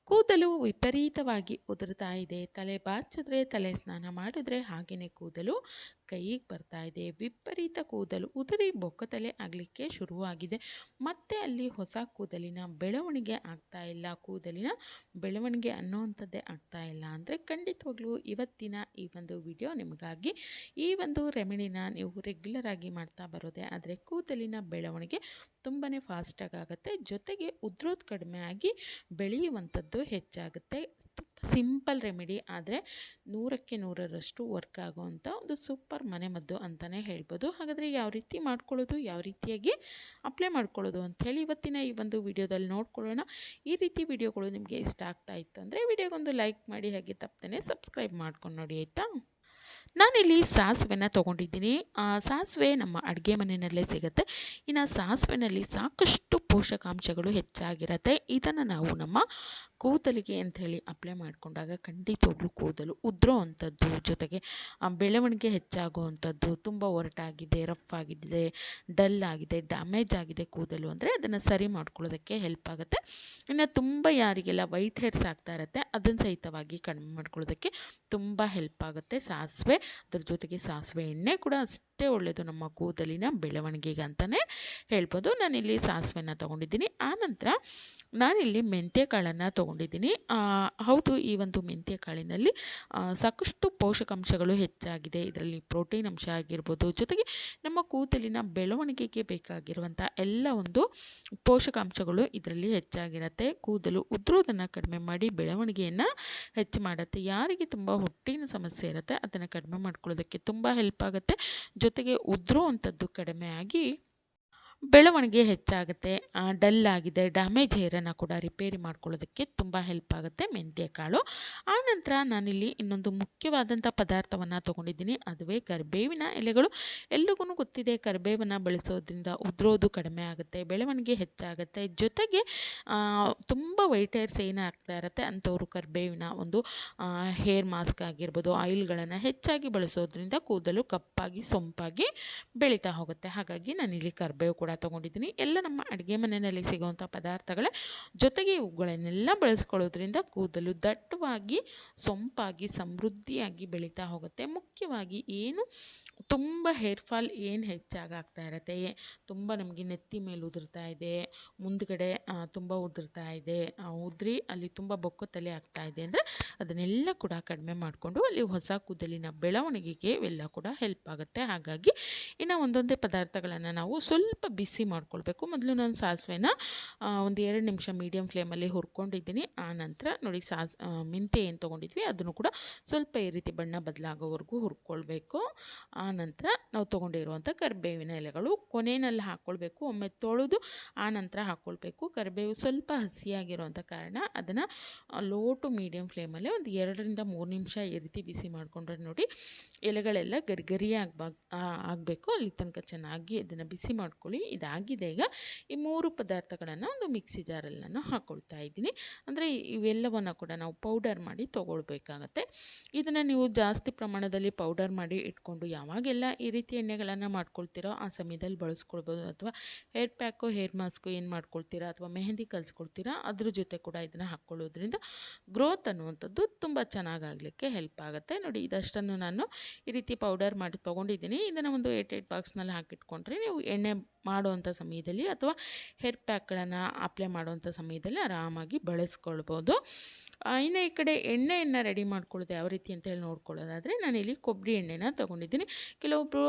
ಕೂದಲು ವಿಪರೀತವಾಗಿ ಉದುರ್ತಾ ಇದೆ. ತಲೆ ಬಾಚಿದ್ರೆ, ತಲೆ ಸ್ನಾನ ಮಾಡಿದ್ರೆ ಹಾಗೆಯೇ ಕೂದಲು ಕೈಗೆ ಬರ್ತಾ ಇದೆ. ವಿಪರೀತ ಕೂದಲು ಉದುರಿ ಬೊಕ್ಕತಲೆ ಆಗಲಿಕ್ಕೆ ಶುರುವಾಗಿದೆ. ಮತ್ತೆ ಅಲ್ಲಿ ಹೊಸ ಕೂದಲಿನ ಬೆಳವಣಿಗೆ ಆಗ್ತಾ ಇಲ್ಲ. ಕೂದಲಿನ ಬೆಳವಣಿಗೆ ಅನ್ನೋವಂಥದ್ದೇ ಆಗ್ತಾ ಇಲ್ಲ ಅಂದರೆ ಖಂಡಿತವಾಗ್ಲೂ ಇವತ್ತಿನ ಈ ಒಂದು ವಿಡಿಯೋ ನಿಮಗಾಗಿ. ಈ ಒಂದು ರೆಮಿಡಿನ ನೀವು ರೆಗ್ಯುಲರ್ ಆಗಿ ಮಾಡ್ತಾ ಬರೋದೇ ಆದರೆ ಕೂದಲಿನ ಬೆಳವಣಿಗೆ ತುಂಬಾ ಫಾಸ್ಟಾಗಿ ಆಗುತ್ತೆ. ಜೊತೆಗೆ ಉದುರೋದು ಕಡಿಮೆ ಆಗಿ ಬೆಳೆಯುವಂಥದ್ದು ಹೆಚ್ಚಾಗುತ್ತೆ. ತುಂಬ ಸಿಂಪಲ್ ರೆಮಿಡಿ ಆದರೆ 100ಕ್ಕೆ 100ರಷ್ಟು ವರ್ಕ್ ಆಗುವಂಥ ಒಂದು ಸೂಪರ್ ಮನೆಮದ್ದು ಅಂತಲೇ ಹೇಳ್ಬೋದು. ಹಾಗಾದರೆ ಯಾವ ರೀತಿ ಮಾಡ್ಕೊಳ್ಳೋದು, ಯಾವ ರೀತಿಯಾಗಿ ಅಪ್ಲೈ ಮಾಡ್ಕೊಳ್ಳೋದು ಅಂಥೇಳಿ ಇವತ್ತಿನ ಈ ಒಂದು ವಿಡಿಯೋದಲ್ಲಿ ನೋಡ್ಕೊಳ್ಳೋಣ. ಈ ರೀತಿ ವಿಡಿಯೋಗಳು ನಿಮಗೆ ಇಷ್ಟ ಆಗ್ತಾ ಇತ್ತು ಅಂದರೆ ವಿಡಿಯೋಗೊಂದು ಲೈಕ್ ಮಾಡಿ, ಹಾಗೆ ತಪ್ಪದೇ ಸಬ್ಸ್ಕ್ರೈಬ್ ಮಾಡ್ಕೊಂಡು ನೋಡಿ ಆಯಿತಾ. ನಾನಿಲ್ಲಿ ಸಾಸಿವೆನ ತೊಗೊಂಡಿದ್ದೀನಿ. ಸಾಸಿವೆ ನಮ್ಮ ಅಡುಗೆ ಮನೆಯಲ್ಲೇ ಸಿಗುತ್ತೆ. ಇನ್ನು ಸಾಸಿವೆನಲ್ಲಿ ಸಾಕಷ್ಟು ಪೋಷಕಾಂಶಗಳು ಹೆಚ್ಚಾಗಿರುತ್ತೆ. ಇದನ್ನು ನಾವು ನಮ್ಮ ಕೂದಲಿಗೆ ಅಂಥೇಳಿ ಅಪ್ಲೈ ಮಾಡಿಕೊಂಡಾಗ ಖಂಡಿತವಾಗ್ಲೂ ಕೂದಲು ಉದುರೋ ಅಂಥದ್ದು, ಜೊತೆಗೆ ಬೆಳವಣಿಗೆ ಹೆಚ್ಚಾಗುವಂಥದ್ದು, ತುಂಬ ಒರಟಾಗಿದೆ, ರಫ್ ಆಗಿದೆ, ಡಲ್ ಆಗಿದೆ, ಡ್ಯಾಮೇಜ್ ಆಗಿದೆ ಕೂದಲು ಅಂದರೆ ಅದನ್ನು ಸರಿ ಮಾಡ್ಕೊಳ್ಳೋದಕ್ಕೆ ಹೆಲ್ಪ್ ಆಗುತ್ತೆ. ಇನ್ನು ತುಂಬ ಯಾರಿಗೆಲ್ಲ ವೈಟ್ ಹೇರ್ಸ್ ಆಗ್ತಾ ಇರುತ್ತೆ ಅದನ್ನು ಸಹಿತವಾಗಿ ಕಡಿಮೆ ಮಾಡ್ಕೊಳ್ಳೋದಕ್ಕೆ ತುಂಬ ಹೆಲ್ಪ್ ಆಗುತ್ತೆ ಸಾಸಿವೆ. ಅದ್ರ ಜೊತೆಗೆ ಸಾಸಿವೆ ಎಣ್ಣೆ ಕೂಡ ಅಷ್ಟೇ ಒಳ್ಳೆಯದು ನಮ್ಮ ಕೂದಲಿನ ಬೆಳವಣಿಗೆಗೆ ಅಂತಲೇ ಹೇಳ್ಬೋದು. ನಾನಿಲ್ಲಿ ಸಾಸಿವೆನ ತೊಗೊಂಡಿದ್ದೀನಿ. ಆನಂತರ ನಾನಿಲ್ಲಿ ಮೆಂತ್ಯ ಕಾಳನ್ನು ತೊಗೊಂಡಿದ್ದೀನಿ. ಹೌದು, ಈ ಒಂದು ಮೆಂತ್ಯ ಕಾಳಿನಲ್ಲಿ ಸಾಕಷ್ಟು ಪೋಷಕಾಂಶಗಳು ಹೆಚ್ಚಾಗಿದೆ. ಇದರಲ್ಲಿ ಪ್ರೋಟೀನ್ ಅಂಶ ಆಗಿರ್ಬೋದು, ಜೊತೆಗೆ ನಮ್ಮ ಕೂದಲಿನ ಬೆಳವಣಿಗೆಗೆ ಬೇಕಾಗಿರುವಂಥ ಎಲ್ಲ ಒಂದು ಪೋಷಕಾಂಶಗಳು ಇದರಲ್ಲಿ ಹೆಚ್ಚಾಗಿರುತ್ತೆ. ಕೂದಲು ಉದುರೋದನ್ನು ಕಡಿಮೆ ಮಾಡಿ ಬೆಳವಣಿಗೆಯನ್ನು ಹೆಚ್ಚು ಮಾಡುತ್ತೆ. ಯಾರಿಗೆ ತುಂಬ ಹೊಟ್ಟಿನ ಸಮಸ್ಯೆ ಇರುತ್ತೆ ಅದನ್ನು ಕಡಿಮೆ ಮಾಡ್ಕೊಳ್ಳೋದಕ್ಕೆ ತುಂಬ ಹೆಲ್ಪ್ ಆಗುತ್ತೆ. ಜೊತೆಗೆ ಉದುರೋ ಅಂಥದ್ದು ಕಡಿಮೆ ಆಗಿ ಬೆಳವಣಿಗೆ ಹೆಚ್ಚಾಗುತ್ತೆ. ಡಲ್ ಆಗಿದೆ, ಡ್ಯಾಮೇಜ್ ಹೇರನ್ನು ಕೂಡ ರಿಪೇರಿ ಮಾಡ್ಕೊಳ್ಳೋದಕ್ಕೆ ತುಂಬ ಹೆಲ್ಪ್ ಆಗುತ್ತೆ ಮೆಂತ್ಯ ಕಾಳು. ಆನಂತರ ನಾನಿಲ್ಲಿ ಇನ್ನೊಂದು ಮುಖ್ಯವಾದಂಥ ಪದಾರ್ಥವನ್ನು ತೊಗೊಂಡಿದ್ದೀನಿ. ಅದುವೇ ಕರಿಬೇವಿನ ಎಲೆಗಳು. ಎಲ್ರಿಗೂ ಗೊತ್ತಿದೆ ಕರಿಬೇವನ್ನು ಬಳಸೋದ್ರಿಂದ ಉದುರೋದು ಕಡಿಮೆ ಆಗುತ್ತೆ, ಬೆಳವಣಿಗೆ ಹೆಚ್ಚಾಗುತ್ತೆ. ಜೊತೆಗೆ ತುಂಬ ವೈಟ್ ಹೇರ್ಸ್ ಏನಾಗ್ತಾ ಇರುತ್ತೆ ಅಂಥವ್ರು ಕರಿಬೇವಿನ ಒಂದು ಹೇರ್ ಮಾಸ್ಕ್ ಆಗಿರ್ಬೋದು, ಆಯಿಲ್ಗಳನ್ನು ಹೆಚ್ಚಾಗಿ ಬಳಸೋದ್ರಿಂದ ಕೂದಲು ಕಪ್ಪಾಗಿ ಸೊಂಪಾಗಿ ಬೆಳೀತಾ ಹೋಗುತ್ತೆ. ಹಾಗಾಗಿ ನಾನಿಲ್ಲಿ ಕರಿಬೇವು ಕೂಡ ತೊಗೊಂಡಿದ್ದೀನಿ. ಎಲ್ಲ ನಮ್ಮ ಅಡುಗೆ ಮನೆಯಲ್ಲಿ ಸಿಗುವಂಥ ಪದಾರ್ಥಗಳೇ. ಜೊತೆಗೆ ಇವುಗಳನ್ನೆಲ್ಲ ಬಳಸ್ಕೊಳ್ಳೋದ್ರಿಂದ ಕೂದಲು ದಟ್ಟವಾಗಿ ಸೊಂಪಾಗಿ ಸಮೃದ್ಧಿಯಾಗಿ ಬೆಳೀತಾ ಹೋಗುತ್ತೆ. ಮುಖ್ಯವಾಗಿ ಏನು ತುಂಬ ಹೇರ್ ಫಾಲ್ ಏನು ಹೆಚ್ಚಾಗ್ತಾ ಇರುತ್ತೆ, ತುಂಬ ನಮಗೆ ನೆತ್ತಿ ಮೇಲೆ ಉದುರ್ತಾ ಇದೆ, ಮುಂದ್ಗಡೆ ತುಂಬ ಉದುರ್ತಾ ಇದೆ, ಉದುರಿ ಅಲ್ಲಿ ತುಂಬ ಬೊಕ್ಕ ತಲೆ ಆಗ್ತಾ ಇದೆ ಅಂದರೆ ಅದನ್ನೆಲ್ಲ ಕೂಡ ಕಡಿಮೆ ಮಾಡಿಕೊಂಡು ಅಲ್ಲಿ ಹೊಸ ಕೂದಲಿನ ಬೆಳವಣಿಗೆಗೆ ಇವೆಲ್ಲ ಕೂಡ ಹೆಲ್ಪ್ ಆಗುತ್ತೆ. ಹಾಗಾಗಿ ಇನ್ನು ಒಂದೊಂದೇ ಪದಾರ್ಥಗಳನ್ನು ನಾವು ಸ್ವಲ್ಪ ಬಿಸಿ ಮಾಡ್ಕೊಳ್ಬೇಕು. ಮೊದಲು ನಾನು ಸಾಸಿವೆನ ಒಂದು 2 ನಿಮಿಷ ಮೀಡಿಯಮ್ ಫ್ಲೇಮಲ್ಲಿ ಹುರ್ಕೊಂಡಿದ್ದೀನಿ. ಆನಂತರ ನೋಡಿ ಮೆಂತ್ಯ ಏನು ತೊಗೊಂಡಿದ್ವಿ ಅದನ್ನು ಕೂಡ ಸ್ವಲ್ಪ ಈ ರೀತಿ ಬಣ್ಣ ಬದಲಾಗೋವರೆಗೂ ಹುರ್ಕೊಳ್ಬೇಕು. ಆನಂತರ ನಾವು ತೊಗೊಂಡಿರುವಂಥ ಕರಿಬೇವಿನ ಎಲೆಗಳು ಕೊನೆಯಲ್ಲಿ ಹಾಕ್ಕೊಳ್ಬೇಕು. ಒಮ್ಮೆ ತೊಳೆದು ಆನಂತರ ಹಾಕ್ಕೊಳ್ಬೇಕು. ಕರಿಬೇವು ಸ್ವಲ್ಪ ಹಸಿಯಾಗಿರುವಂಥ ಕಾರಣ ಅದನ್ನು ಲೋ ಟು ಮೀಡಿಯಮ್ ಫ್ಲೇಮಲ್ಲಿ ಒಂದು 2ರಿಂದ 3 ನಿಮಿಷ ಈ ರೀತಿ ಬಿಸಿ ಮಾಡಿಕೊಂಡ್ರೆ ನೋಡಿ ಎಲೆಗಳೆಲ್ಲ ಗರಿಗರಿ ಆಗಬೇಕು. ಅಲ್ಲಿ ತನಕ ಚೆನ್ನಾಗಿ ಅದನ್ನು ಬಿಸಿ ಮಾಡ್ಕೊಳ್ಳಿ. ಇದಾಗಿದೆ. ಈಗ ಈ 3 ಪದಾರ್ಥಗಳನ್ನು ಒಂದು ಮಿಕ್ಸಿ ಜಾರಲ್ಲಿ ನಾನು ಹಾಕ್ಕೊಳ್ತಾ ಇದ್ದೀನಿ. ಅಂದರೆ ಇವೆಲ್ಲವನ್ನು ಕೂಡ ನಾವು ಪೌಡರ್ ಮಾಡಿ ತೊಗೊಳ್ಬೇಕಾಗತ್ತೆ. ಇದನ್ನು ನೀವು ಜಾಸ್ತಿ ಪ್ರಮಾಣದಲ್ಲಿ ಪೌಡರ್ ಮಾಡಿ ಇಟ್ಕೊಂಡು ಯಾವಾಗೆಲ್ಲ ಈ ರೀತಿ ಎಣ್ಣೆಗಳನ್ನು ಮಾಡ್ಕೊಳ್ತೀರೋ ಆ ಸಮಯದಲ್ಲಿ ಬಳಸ್ಕೊಳ್ಬೋದು. ಅಥವಾ ಹೇರ್ ಪ್ಯಾಕು, ಹೇರ್ ಮಾಸ್ಕು ಏನು ಮಾಡ್ಕೊಳ್ತೀರಾ ಅಥವಾ ಮೆಹಂದಿ ಕಲಿಸ್ಕೊಳ್ತೀರಾ ಅದ್ರ ಜೊತೆ ಕೂಡ ಇದನ್ನು ಹಾಕ್ಕೊಳ್ಳೋದ್ರಿಂದ ಗ್ರೋತ್ ಅನ್ನುವಂಥದ್ದು ತುಂಬ ಚೆನ್ನಾಗಾಗಲಿಕ್ಕೆ ಹೆಲ್ಪ್ ಆಗುತ್ತೆ. ನೋಡಿ ಇದಷ್ಟನ್ನು ನಾನು ಈ ರೀತಿ ಪೌಡರ್ ಮಾಡಿ ತೊಗೊಂಡಿದ್ದೀನಿ. ಇದನ್ನು ಒಂದು 8 ಬಾಕ್ಸ್ನಲ್ಲಿ ಹಾಕಿಟ್ಕೊಂಡ್ರೆ ನೀವು ಎಣ್ಣೆ ಮಾಡುವಂಥ ಸಮಯದಲ್ಲಿ ಅಥವಾ ಹೇರ್ ಪ್ಯಾಕ್ಗಳನ್ನು ಅಪ್ಲೈ ಮಾಡುವಂಥ ಸಮಯದಲ್ಲಿ ಆರಾಮಾಗಿ ಬಳಸ್ಕೊಳ್ಬೋದು. ಇನ್ನು ಈ ಕಡೆ ಎಣ್ಣೆಯನ್ನು ರೆಡಿ ಮಾಡ್ಕೊಳ್ಳೋದು ಯಾವ ರೀತಿ ಅಂತೇಳಿ ನೋಡ್ಕೊಳ್ಳೋದಾದರೆ ನಾನಿಲ್ಲಿ ಕೊಬ್ಬರಿ ಎಣ್ಣೆನ ತೊಗೊಂಡಿದ್ದೀನಿ. ಕೆಲವೊಬ್ಬರು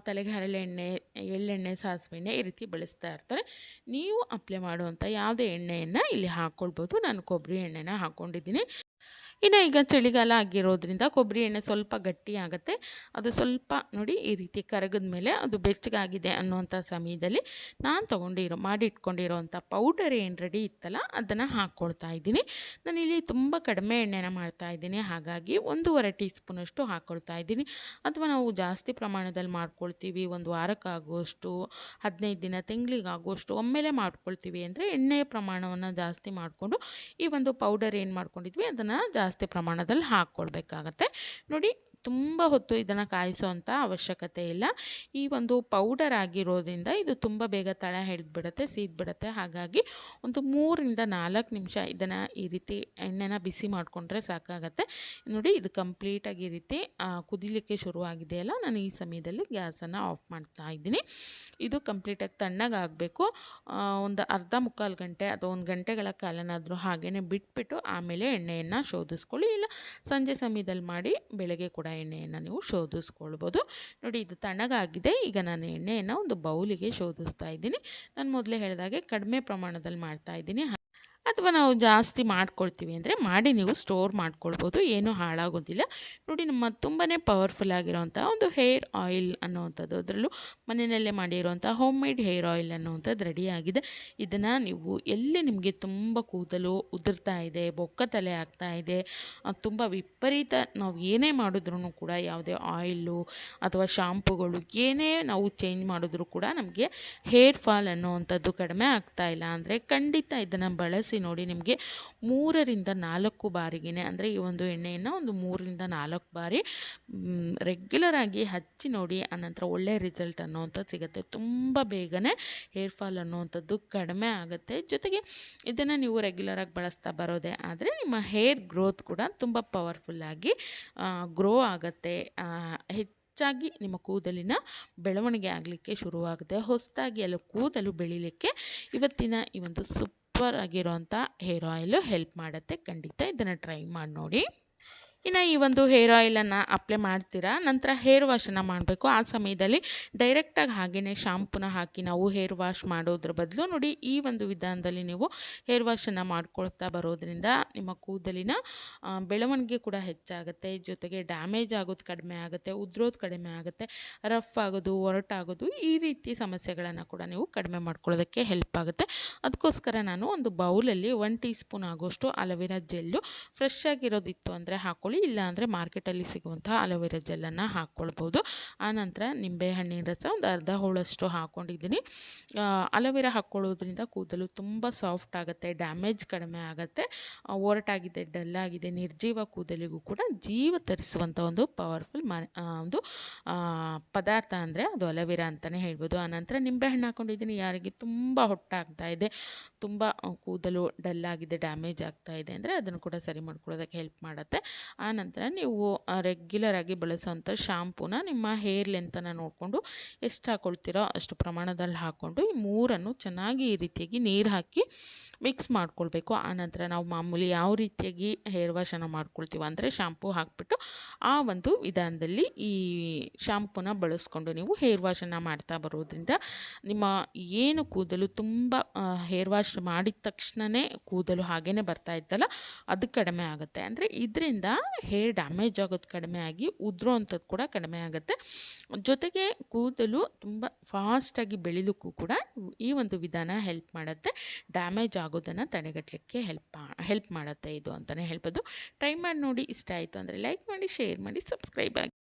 ತಲೆಗೆ ಹರಳೆ ಎಣ್ಣೆ, ಎಳ್ಳೆಣ್ಣೆ, ಸಾಸಿವೆ ಎಣ್ಣೆ ಈ ರೀತಿ ಬಳಸ್ತಾ ಇರ್ತಾರೆ. ನೀವು ಅಪ್ಲೈ ಮಾಡುವಂಥ ಯಾವುದೇ ಎಣ್ಣೆಯನ್ನು ಇಲ್ಲಿ ಹಾಕ್ಕೊಳ್ಬೋದು. ನಾನು ಕೊಬ್ಬರಿ ಎಣ್ಣೆನ ಹಾಕ್ಕೊಂಡಿದ್ದೀನಿ. ಇನ್ನು ಈಗ ಚಳಿಗಾಲ ಆಗಿರೋದ್ರಿಂದ ಕೊಬ್ಬರಿ ಎಣ್ಣೆ ಸ್ವಲ್ಪ ಗಟ್ಟಿ ಆಗುತ್ತೆ. ಅದು ಸ್ವಲ್ಪ ನೋಡಿ ಈ ರೀತಿ ಕರಗಿದ ಮೇಲೆ ಅದು ಬೆಚ್ಚಗಾಗಿದೆ ಅನ್ನುವಂಥ ಸಮಯದಲ್ಲಿ ನಾನು ಮಾಡಿ ಇಟ್ಕೊಂಡಿರೋವಂಥ ಪೌಡರ್ ಏನು ರೆಡಿ ಇತ್ತಲ್ಲ ಅದನ್ನು ಹಾಕ್ಕೊಳ್ತಾ ಇದ್ದೀನಿ. ನಾನಿಲ್ಲಿ ತುಂಬ ಕಡಿಮೆ ಎಣ್ಣೆನ ಮಾಡ್ತಾ ಇದ್ದೀನಿ. ಹಾಗಾಗಿ 1.5 ಟೀ ಸ್ಪೂನಷ್ಟು ಹಾಕ್ಕೊಳ್ತಾ ಇದ್ದೀನಿ. ಅಥವಾ ನಾವು ಜಾಸ್ತಿ ಪ್ರಮಾಣದಲ್ಲಿ ಮಾಡ್ಕೊಳ್ತೀವಿ, ಒಂದು ವಾರಕ್ಕಾಗುವಷ್ಟು, 15 ದಿನ, ತಿಂಗಳಿಗಾಗುವಷ್ಟು ಒಮ್ಮೆಲೆ ಮಾಡ್ಕೊಳ್ತೀವಿ ಅಂದರೆ ಎಣ್ಣೆಯ ಪ್ರಮಾಣವನ್ನು ಜಾಸ್ತಿ ಮಾಡಿಕೊಂಡು ಈ ಒಂದು ಪೌಡರ್ ಏನು ಮಾಡ್ಕೊಂಡಿದ್ವಿ ಅದನ್ನು ಜಾಸ್ತಿ ಪ್ರಮಾಣದಲ್ಲಿ ಹಾಕ್ಕೊಳ್ಬೇಕಾಗತ್ತೆ. ನೋಡಿ ತುಂಬ ಹೊತ್ತು ಇದನ್ನು ಕಾಯಿಸೋವಂಥ ಅವಶ್ಯಕತೆ ಇಲ್ಲ. ಈ ಒಂದು ಪೌಡರ್ ಆಗಿರೋದ್ರಿಂದ ಇದು ತುಂಬ ಬೇಗ ತಳ ಹಿಡಿದ್ಬಿಡುತ್ತೆ, ಸೀದ್ಬಿಡುತ್ತೆ. ಹಾಗಾಗಿ ಒಂದು 3-4 ನಿಮಿಷ ಇದನ್ನು ಈ ರೀತಿ ಎಣ್ಣೆನ ಬಿಸಿ ಮಾಡಿಕೊಂಡ್ರೆ ಸಾಕಾಗತ್ತೆ. ನೋಡಿ ಇದು ಕಂಪ್ಲೀಟಾಗಿ ಈ ರೀತಿ ಕುದಿಲಿಕ್ಕೆ ಶುರುವಾಗಿದೆಯಲ್ಲ, ನಾನು ಈ ಸಮಯದಲ್ಲಿ ಗ್ಯಾಸನ್ನು ಆಫ್ ಮಾಡ್ತಾ ಇದ್ದೀನಿ. ಇದು ಕಂಪ್ಲೀಟಾಗಿ ತಣ್ಣಗಾಗಬೇಕು. ಒಂದು ಅರ್ಧ ಮುಕ್ಕಾಲು ಗಂಟೆ ಅಥವಾ 1 ಗಂಟೆಗಳ ಕಾಲನಾದರೂ ಹಾಗೇ ಬಿಟ್ಬಿಟ್ಟು ಆಮೇಲೆ ಎಣ್ಣೆಯನ್ನು ಶೋಧಿಸ್ಕೊಳ್ಳಿ. ಇಲ್ಲ ಸಂಜೆ ಸಮಯದಲ್ಲಿ ಮಾಡಿ ಬೆಳಗ್ಗೆ ಕೂಡ ಎಣ್ಣೆಯನ್ನು ನೀವು ಶೋಧಿಸ್ಕೊಳ್ಬೋದು. ನೋಡಿ ಇದು ತಣ್ಣಗಾಗಿದೆ. ಈಗ ನಾನು ಎಣ್ಣೆಯನ್ನು ಒಂದು ಬೌಲಿಗೆ ಶೋಧಿಸ್ತಾ ಇದ್ದೀನಿ. ನಾನು ಮೊದಲೇ ಹೇಳಿದಾಗೆ ಕಡಿಮೆ ಪ್ರಮಾಣದಲ್ಲಿ ಮಾಡ್ತಾ ಇದ್ದೀನಿ. ಅಥವಾ ನಾವು ಜಾಸ್ತಿ ಮಾಡ್ಕೊಳ್ತೀವಿ ಅಂದರೆ ಮಾಡಿ ನೀವು ಸ್ಟೋರ್ ಮಾಡ್ಕೊಳ್ಬೋದು, ಏನೂ ಹಾಳಾಗೋದಿಲ್ಲ. ನೋಡಿ ನಮ್ಮ ತುಂಬಾ ಪವರ್ಫುಲ್ ಆಗಿರೋವಂಥ ಒಂದು ಹೇರ್ ಆಯಿಲ್ ಅನ್ನೋವಂಥದ್ದು, ಅದರಲ್ಲೂ ಮನೆಯಲ್ಲೇ ಮಾಡಿರೋವಂಥ ಹೋಮ್ ಮೇಡ್ ಹೇರ್ ಆಯಿಲ್ ಅನ್ನೋವಂಥದ್ದು ರೆಡಿಯಾಗಿದೆ. ಇದನ್ನು ನೀವು ಎಲ್ಲಿ ನಿಮಗೆ ತುಂಬ ಕೂದಲು ಉದುರ್ತಾ ಇದೆ, ಬೊಕ್ಕ ತಲೆ ಆಗ್ತಾ ಇದೆ, ತುಂಬ ವಿಪರೀತ ನಾವು ಏನೇ ಮಾಡಿದ್ರೂ ಕೂಡ ಯಾವುದೇ ಆಯಿಲು ಅಥವಾ ಶಾಂಪುಗಳು ಏನೇ ನಾವು ಚೇಂಜ್ ಮಾಡಿದ್ರೂ ಕೂಡ ನಮಗೆ ಹೇರ್ ಫಾಲ್ ಅನ್ನೋವಂಥದ್ದು ಕಡಿಮೆ ಆಗ್ತಾ ಇಲ್ಲ ಅಂದರೆ ಖಂಡಿತ ಇದನ್ನು ಬಳಸಿ ನೋಡಿ. ನಿಮಗೆ 3-4 ಬಾರಿಗೆ ಅಂದರೆ ಈ ಒಂದು ಎಣ್ಣೆಯನ್ನು ಒಂದು 3-4 ಬಾರಿ ರೆಗ್ಯುಲರ್ ಆಗಿ ಹಚ್ಚಿ ನೋಡಿ. ಆನಂತರ ಒಳ್ಳೆ ರಿಸಲ್ಟ್ ಅನ್ನೋವಂಥದ್ದು ಸಿಗುತ್ತೆ. ತುಂಬ ಬೇಗನೆ ಹೇರ್ ಫಾಲ್ ಅನ್ನೋವಂಥದ್ದು ಕಡಿಮೆ ಆಗುತ್ತೆ. ಜೊತೆಗೆ ಇದನ್ನು ನೀವು ರೆಗ್ಯುಲರಾಗಿ ಬಳಸ್ತಾ ಬರೋದೇ ಆದರೆ ನಿಮ್ಮ ಹೇರ್ ಗ್ರೋತ್ ಕೂಡ ತುಂಬ ಪವರ್ಫುಲ್ಲಾಗಿ ಗ್ರೋ ಆಗುತ್ತೆ. ಹೆಚ್ಚಾಗಿ ನಿಮ್ಮ ಕೂದಲಿನ ಬೆಳವಣಿಗೆ ಆಗಲಿಕ್ಕೆ ಶುರುವಾಗುತ್ತೆ. ಹೊಸದಾಗಿ ಎಲ್ಲ ಕೂದಲು ಬೆಳೀಲಿಕ್ಕೆ ಇವತ್ತಿನ ಈ ಒಂದು ಸೂಪರ್ ಆಗಿರೋಂಥ ಹೇರ್ ಆಯಿಲು ಹೆಲ್ಪ್ ಮಾಡುತ್ತೆ. ಖಂಡಿತ ಇದನ್ನು ಟ್ರೈ ಮಾಡಿ ನೋಡಿ. ಇನ್ನು ಈ ಒಂದು ಹೇರ್ ಆಯಿಲನ್ನು ಅಪ್ಲೈ ಮಾಡ್ತೀರಾ, ನಂತರ ಹೇರ್ ವಾಶನ್ನು ಮಾಡಬೇಕು. ಆ ಸಮಯದಲ್ಲಿ ಡೈರೆಕ್ಟಾಗಿ ಹಾಗೆಯೇ ಶಾಂಪೂನ ಹಾಕಿ ನಾವು ಹೇರ್ ವಾಶ್ ಮಾಡೋದ್ರ ಬದಲು ನೋಡಿ ಈ ಒಂದು ವಿಧಾನದಲ್ಲಿ ನೀವು ಹೇರ್ ವಾಶನ್ನು ಮಾಡ್ಕೊಳ್ತಾ ಬರೋದ್ರಿಂದ ನಿಮ್ಮ ಕೂದಲಿನ ಬೆಳವಣಿಗೆ ಕೂಡ ಹೆಚ್ಚಾಗುತ್ತೆ. ಜೊತೆಗೆ ಡ್ಯಾಮೇಜ್ ಆಗೋದು ಕಡಿಮೆ ಆಗುತ್ತೆ, ಉದುರೋದು ಕಡಿಮೆ ಆಗುತ್ತೆ, ರಫ್ ಆಗೋದು, ಒರಟಾಗೋದು ಈ ರೀತಿ ಸಮಸ್ಯೆಗಳನ್ನು ಕೂಡ ನೀವು ಕಡಿಮೆ ಮಾಡ್ಕೊಳ್ಳೋದಕ್ಕೆ ಹೆಲ್ಪ್ ಆಗುತ್ತೆ. ಅದಕ್ಕೋಸ್ಕರ ನಾನು ಒಂದು ಬೌಲಲ್ಲಿ 1 ಟೀ ಸ್ಪೂನ್ ಆಗೋಷ್ಟು ಅಲೋವೆರಾ ಜೆಲ್ಲು ಫ್ರೆಶ್ ಆಗಿರೋದಿತ್ತು ಅಂದರೆ ಹಾಕ್ಕೊಳ್ಳಿ, ಇಲ್ಲ ಅಂದರೆ ಮಾರ್ಕೆಟಲ್ಲಿ ಸಿಗುವಂಥ ಅಲೋವೆರಾ ಜೆಲ್ಲನ್ನು ಹಾಕ್ಕೊಳ್ಬೋದು. ಆನಂತರ ನಿಂಬೆಹಣ್ಣಿನ ರಸ ಒಂದು ಅರ್ಧ ಹೋಳಷ್ಟು ಹಾಕ್ಕೊಂಡಿದ್ದೀನಿ. ಅಲೋವೆರಾ ಹಾಕ್ಕೊಳ್ಳೋದ್ರಿಂದ ಕೂದಲು ತುಂಬ ಸಾಫ್ಟ್ ಆಗುತ್ತೆ, ಡ್ಯಾಮೇಜ್ ಕಡಿಮೆ ಆಗುತ್ತೆ. ಒರಟಾಗಿದೆ, ಡಲ್ಲಾಗಿದೆ, ನಿರ್ಜೀವ ಕೂದಲಿಗೂ ಕೂಡ ಜೀವ ತರಿಸುವಂಥ ಒಂದು ಪವರ್ಫುಲ್ ಒಂದು ಪದಾರ್ಥ ಅಂದರೆ ಅದು ಅಲೋವೆರಾ ಅಂತಲೇ ಹೇಳ್ಬೋದು. ಆನಂತರ ನಿಂಬೆಹಣ್ಣು ಹಾಕ್ಕೊಂಡಿದ್ದೀನಿ. ಯಾರಿಗೆ ತುಂಬ ಹೊಟ್ಟಾಗ್ತಾ ಇದೆ, ತುಂಬ ಕೂದಲು ಡಲ್ಲಾಗಿದೆ, ಡ್ಯಾಮೇಜ್ ಆಗ್ತಾ ಇದೆ ಅಂದರೆ ಅದನ್ನು ಕೂಡ ಸರಿ ಮಾಡ್ಕೊಳ್ಳೋದಕ್ಕೆ ಹೆಲ್ಪ್ ಮಾಡುತ್ತೆ. ಆನಂತರ ನೀವು ರೆಗ್ಯುಲರಾಗಿ ಬಳಸೋವಂಥ ಶಾಂಪೂನ ನಿಮ್ಮ ಹೇರ್ ಲೆಂತನ್ನು ನೋಡಿಕೊಂಡು ಎಷ್ಟು ಹಾಕ್ಕೊಳ್ತೀರೋ ಅಷ್ಟು ಪ್ರಮಾಣದಲ್ಲಿ ಹಾಕ್ಕೊಂಡು ಈ 3 ಚೆನ್ನಾಗಿ ಈ ರೀತಿಯಾಗಿ ನೀರು ಹಾಕಿ ಮಿಕ್ಸ್ ಮಾಡ್ಕೊಳ್ಬೇಕು. ಆನಂತರ ನಾವು ಮಾಮೂಲಿ ಯಾವ ರೀತಿಯಾಗಿ ಹೇರ್ ವಾಶನ್ನು ಮಾಡ್ಕೊಳ್ತೀವೋ ಅಂದರೆ ಶಾಂಪೂ ಹಾಕಿಬಿಟ್ಟು ಆ ಒಂದು ವಿಧಾನದಲ್ಲಿ ಈ ಶಾಂಪೂನ ಬಳಸ್ಕೊಂಡು ನೀವು ಹೇರ್ ವಾಶನ್ನು ಮಾಡ್ತಾ ಬರೋದ್ರಿಂದ ನಿಮ್ಮ ಏನು ಕೂದಲು ತುಂಬ ಹೇರ್ ವಾಶ್ ಮಾಡಿದ ತಕ್ಷಣವೇ ಕೂದಲು ಹಾಗೇ ಬರ್ತಾ ಇತ್ತಲ್ಲ ಅದು ಕಡಿಮೆ ಆಗುತ್ತೆ. ಅಂದರೆ ಇದರಿಂದ ಹೇರ್ ಡ್ಯಾಮೇಜ್ ಆಗೋದು ಕಡಿಮೆ ಆಗಿ ಉದುರೋ ಅಂಥದ್ದು ಕೂಡ ಕಡಿಮೆ ಆಗುತ್ತೆ. ಜೊತೆಗೆ ಕೂದಲು ತುಂಬ ಫಾಸ್ಟಾಗಿ ಬೆಳಿಲಿಕ್ಕೂ ಕೂಡ ಈ ಒಂದು ವಿಧಾನ ಹೆಲ್ಪ್ ಮಾಡುತ್ತೆ. ಡ್ಯಾಮೇಜ್ ಆಗೋದನ್ನು ತಡೆಗಟ್ಟಲಿಕ್ಕೆ ಹೆಲ್ಪ್ ಮಾಡುತ್ತೆ ಇದು ಅಂತಲೇ ಹೇಳ್ಬೋದು. ಟ್ರೈ ಮಾಡಿ ನೋಡಿ. ಇಷ್ಟ ಆಯಿತು ಅಂದರೆ ಲೈಕ್ ಮಾಡಿ, ಶೇರ್ ಮಾಡಿ, ಸಬ್ಸ್ಕ್ರೈಬ್ ಆಗಿ.